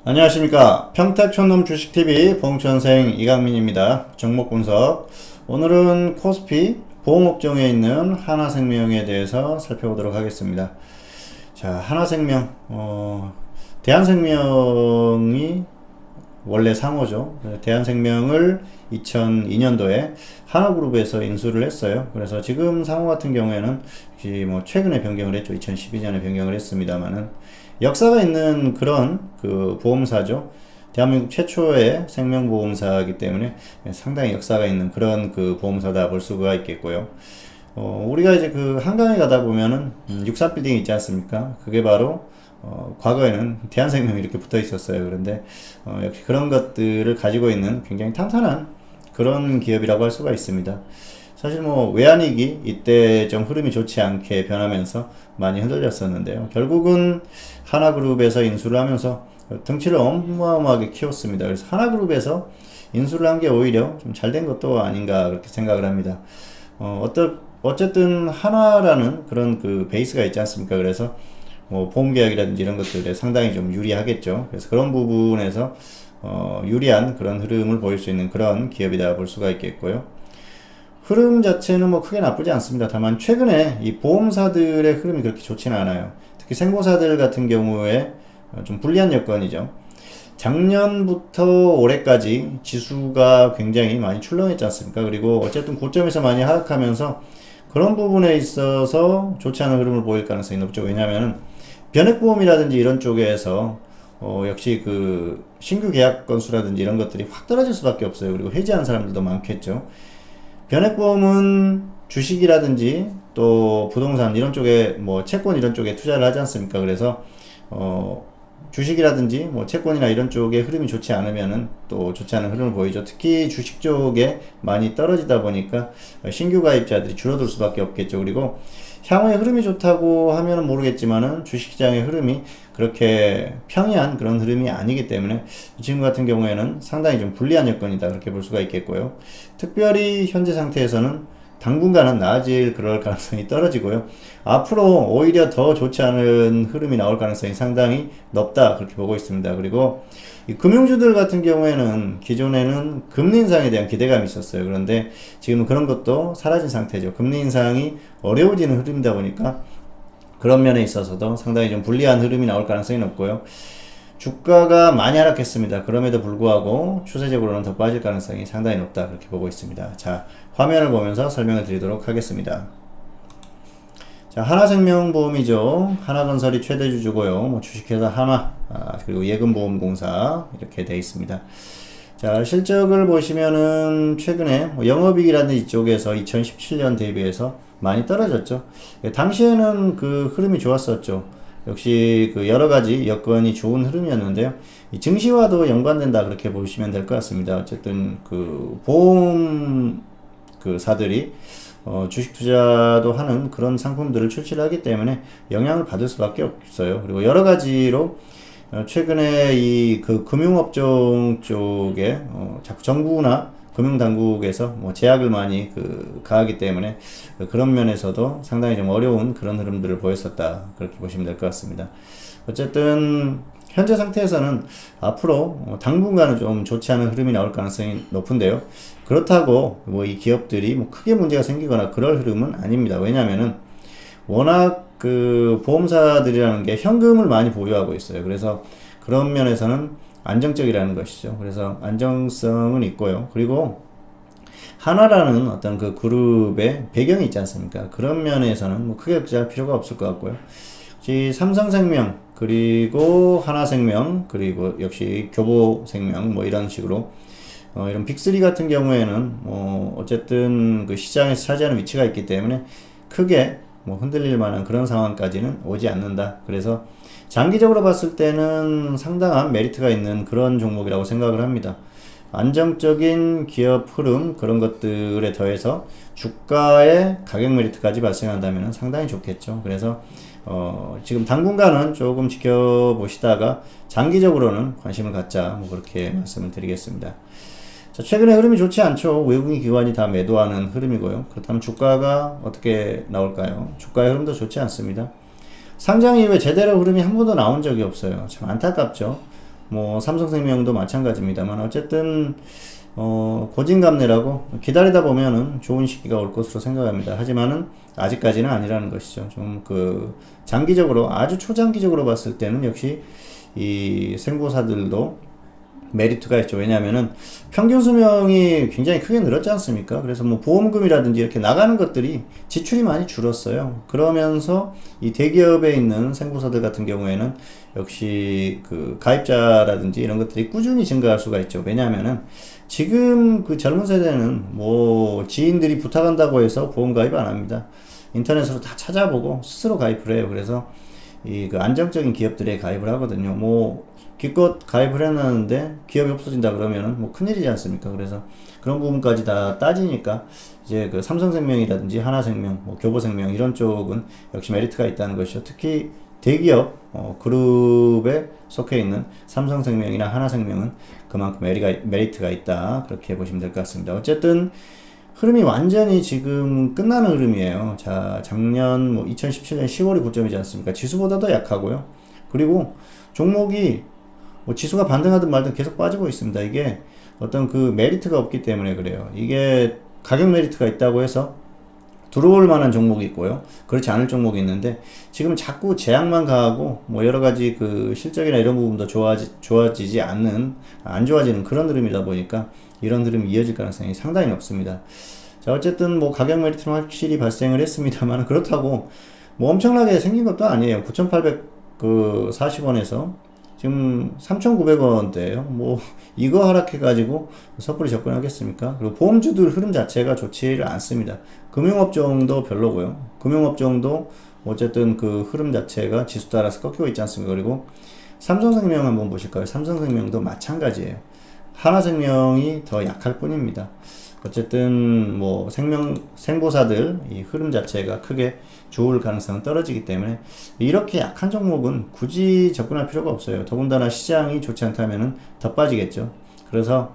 안녕하십니까. 평택촌놈 주식TV 봉천생 이강민입니다. 종목 분석. 오늘은 코스피 보험업종에 있는 하나생명에 대해서 살펴보도록 하겠습니다. 자, 하나생명, 대한생명이 원래 상호죠. 대한생명을 2002년도에 하나그룹에서 인수를 했어요. 그래서 지금 상호 같은 경우에는 최근에 변경을 했죠. 2012년에 변경을 했습니다만은 역사가 있는 그런 그 보험사죠. 대한민국 최초의 생명보험사이기 때문에 상당히 역사가 있는 그런 그 보험사다 볼 수가 있겠고요. 우리가 이제 그 한강에 가다 보면은 63빌딩이 있지 않습니까? 그게 바로 과거에는 대한생명이 이렇게 붙어 있었어요. 그런데 역시 그런 것들을 가지고 있는 굉장히 탄탄한 그런 기업이라고 할 수가 있습니다. 사실 외환위기 이때 좀 흐름이 좋지 않게 변하면서 많이 흔들렸었는데요. 결국은 하나그룹에서 인수를 하면서 덩치를 어마어마하게 키웠습니다. 그래서 하나그룹에서 인수를 한 게 오히려 좀 잘 된 것도 아닌가 그렇게 생각을 합니다. 어쨌든 하나라는 그런 그 베이스가 있지 않습니까? 그래서 보험계약이라든지 이런 것들에 상당히 좀 유리하겠죠. 그래서 그런 부분에서 유리한 그런 흐름을 보일 수 있는 그런 기업이다 볼 수가 있겠고요. 흐름 자체는 크게 나쁘지 않습니다. 다만 최근에 이 보험사들의 흐름이 그렇게 좋지는 않아요. 특히 생보사들 같은 경우에 좀 불리한 여건이죠. 작년부터 올해까지 지수가 굉장히 많이 출렁했지 않습니까? 그리고 어쨌든 고점에서 많이 하락하면서 그런 부분에 있어서 좋지 않은 흐름을 보일 가능성이 높죠. 왜냐하면 변액보험이라든지 이런 쪽에서 역시 그 신규 계약 건수라든지 이런 것들이 확 떨어질 수밖에 없어요. 그리고 해지하는 사람들도 많겠죠. 변액보험은 주식이라든지 또 부동산 이런 쪽에 채권 이런 쪽에 투자를 하지 않습니까? 그래서 주식이라든지 채권이나 이런 쪽에 흐름이 좋지 않으면은 또 좋지 않은 흐름을 보이죠. 특히 주식 쪽에 많이 떨어지다 보니까 신규 가입자들이 줄어들 수밖에 없겠죠. 그리고 향후에 흐름이 좋다고 하면은 모르겠지만은 주식시장의 흐름이 그렇게 평이한 그런 흐름이 아니기 때문에 지금 같은 경우에는 상당히 좀 불리한 여건이다 그렇게 볼 수가 있겠고요. 특별히 현재 상태에서는 당분간은 나아질 그럴 가능성이 떨어지고요. 앞으로 오히려 더 좋지 않은 흐름이 나올 가능성이 상당히 높다 그렇게 보고 있습니다. 그리고 이 금융주들 같은 경우에는 기존에는 금리 인상에 대한 기대감이 있었어요. 그런데 지금은 그런 것도 사라진 상태죠. 금리 인상이 어려워지는 흐름이다 보니까 그런 면에 있어서도 상당히 좀 불리한 흐름이 나올 가능성이 높고요. 주가가 많이 하락했습니다. 그럼에도 불구하고 추세적으로는 더 빠질 가능성이 상당히 높다 그렇게 보고 있습니다. 자, 화면을 보면서 설명을 드리도록 하겠습니다. 자, 하나생명보험이죠. 하나건설이 최대 주주고요. 주식회사 하나, 그리고 예금보험공사 이렇게 되어 있습니다. 자, 실적을 보시면은 최근에 영업이익이라든지 이쪽에서 2017년 대비해서 많이 떨어졌죠. 당시에는 그 흐름이 좋았었죠. 역시 그 여러 가지 여건이 좋은 흐름이었는데요. 이 증시와도 연관된다 그렇게 보시면 될 것 같습니다. 어쨌든 그 보험 그 사들이 주식 투자도 하는 그런 상품들을 출시를 하기 때문에 영향을 받을 수밖에 없어요. 그리고 여러 가지로 최근에 이 그 금융업종 쪽에 자꾸 정부나 금융당국에서 제약을 많이 가하기 때문에 그런 면에서도 상당히 좀 어려운 그런 흐름들을 보였었다 그렇게 보시면 될 것 같습니다. 어쨌든 현재 상태에서는 앞으로 당분간은 좀 좋지 않은 흐름이 나올 가능성이 높은데요. 그렇다고 이 기업들이 크게 문제가 생기거나 그럴 흐름은 아닙니다. 왜냐면은 워낙 그 보험사들이라는 게 현금을 많이 보유하고 있어요. 그래서 그런 면에서는 안정적이라는 것이죠. 그래서 안정성은 있고요. 그리고 하나라는 어떤 그 그룹의 배경이 있지 않습니까? 그런 면에서는 크게 걱정할 필요가 없을 것 같고요. 역시 삼성생명, 그리고 하나생명, 그리고 역시 교보생명 이런 식으로 이런 빅3 같은 경우에는 어쨌든 그 시장에서 차지하는 위치가 있기 때문에 크게 흔들릴 만한 그런 상황까지는 오지 않는다. 그래서 장기적으로 봤을 때는 상당한 메리트가 있는 그런 종목이라고 생각을 합니다. 안정적인 기업 흐름 그런 것들에 더해서 주가의 가격 메리트까지 발생한다면 상당히 좋겠죠. 그래서 지금 당분간은 조금 지켜보시다가 장기적으로는 관심을 갖자 그렇게 말씀을 드리겠습니다. 자, 최근에 흐름이 좋지 않죠. 외국인 기관이 다 매도하는 흐름이고요. 그렇다면 주가가 어떻게 나올까요? 주가의 흐름도 좋지 않습니다. 상장 이후에 제대로 흐름이 한 번도 나온 적이 없어요. 참 안타깝죠. 뭐 삼성생명도 마찬가지입니다만 어쨌든 고진감래라고 기다리다 보면은 좋은 시기가 올 것으로 생각합니다. 하지만은 아직까지는 아니라는 것이죠. 좀 그 장기적으로 아주 초장기적으로 봤을 때는 역시 이 생보사들도 메리트가 있죠. 왜냐하면은 평균 수명이 굉장히 크게 늘었지 않습니까? 그래서 뭐 보험금이라든지 이렇게 나가는 것들이 지출이 많이 줄었어요. 그러면서 이 대기업에 있는 생보사들 같은 경우에는 역시 그 가입자라든지 이런 것들이 꾸준히 증가할 수가 있죠. 왜냐하면은 지금 그 젊은 세대는 뭐 지인들이 부탁한다고 해서 보험 가입 안 합니다. 인터넷으로 다 찾아보고 스스로 가입을 해요. 그래서 이 그 안정적인 기업들에 가입을 하거든요. 뭐 기껏 가입을 해놨는데 기업이 없어진다 그러면은 뭐 큰일이지 않습니까? 그래서 그런 부분까지 다 따지니까 이제 그 삼성생명이라든지 하나생명, 뭐 교보생명 이런 쪽은 역시 메리트가 있다는 것이죠. 특히 대기업 그룹에 속해 있는 삼성생명이나 하나생명은 그만큼 메리트가 있다. 그렇게 보시면 될 것 같습니다. 어쨌든 흐름이 완전히 지금 끝나는 흐름이에요. 자, 작년 뭐 2017년 10월이 고점이지 않습니까? 지수보다도 약하고요. 그리고 종목이 뭐 지수가 반등하든 말든 계속 빠지고 있습니다. 이게 어떤 그 메리트가 없기 때문에 그래요. 이게 가격 메리트가 있다고 해서 들어올 만한 종목이 있고요. 그렇지 않을 종목이 있는데 지금 자꾸 제약만 가하고 뭐 여러 가지 그 실적이나 이런 부분도 좋아지지 않는 안 좋아지는 그런 흐름이다 보니까 이런 흐름이 이어질 가능성이 상당히 높습니다. 자, 어쨌든 뭐 가격 메리트는 확실히 발생을 했습니다만 그렇다고 뭐 엄청나게 생긴 것도 아니에요. 9,840원에서 지금 3,900원대예요. 뭐 이거 하락해가지고 섣불리 접근하겠습니까? 그리고 보험주들 흐름 자체가 좋지를 않습니다. 금융업종도 별로고요. 금융업종도 어쨌든 그 흐름 자체가 지수 따라서 꺾이고 있지 않습니까? 그리고 삼성생명 한번 보실까요? 삼성생명도 마찬가지예요. 하나생명이 더 약할 뿐입니다. 어쨌든 뭐 생보사들 이 흐름 자체가 크게 좋을 가능성은 떨어지기 때문에 이렇게 약한 종목은 굳이 접근할 필요가 없어요. 더군다나 시장이 좋지 않다면은 더 빠지겠죠. 그래서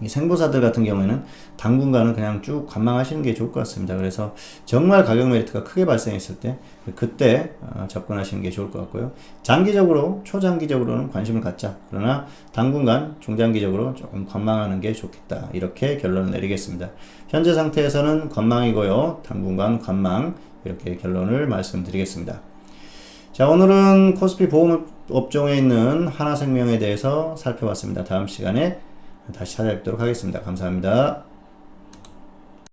이 생보사들 같은 경우에는 당분간은 그냥 쭉 관망하시는 게 좋을 것 같습니다. 그래서 정말 가격 메리트가 크게 발생했을 때 그때 접근하시는 게 좋을 것 같고요. 장기적으로 초장기적으로는 관심을 갖자. 그러나 당분간 중장기적으로 조금 관망하는 게 좋겠다. 이렇게 결론을 내리겠습니다. 현재 상태에서는 관망이고요. 당분간 관망 이렇게 결론을 말씀드리겠습니다. 자, 오늘은 코스피 보험 업종에 있는 하나생명에 대해서 살펴봤습니다. 다음 시간에 다시 찾아뵙도록 하겠습니다. 감사합니다.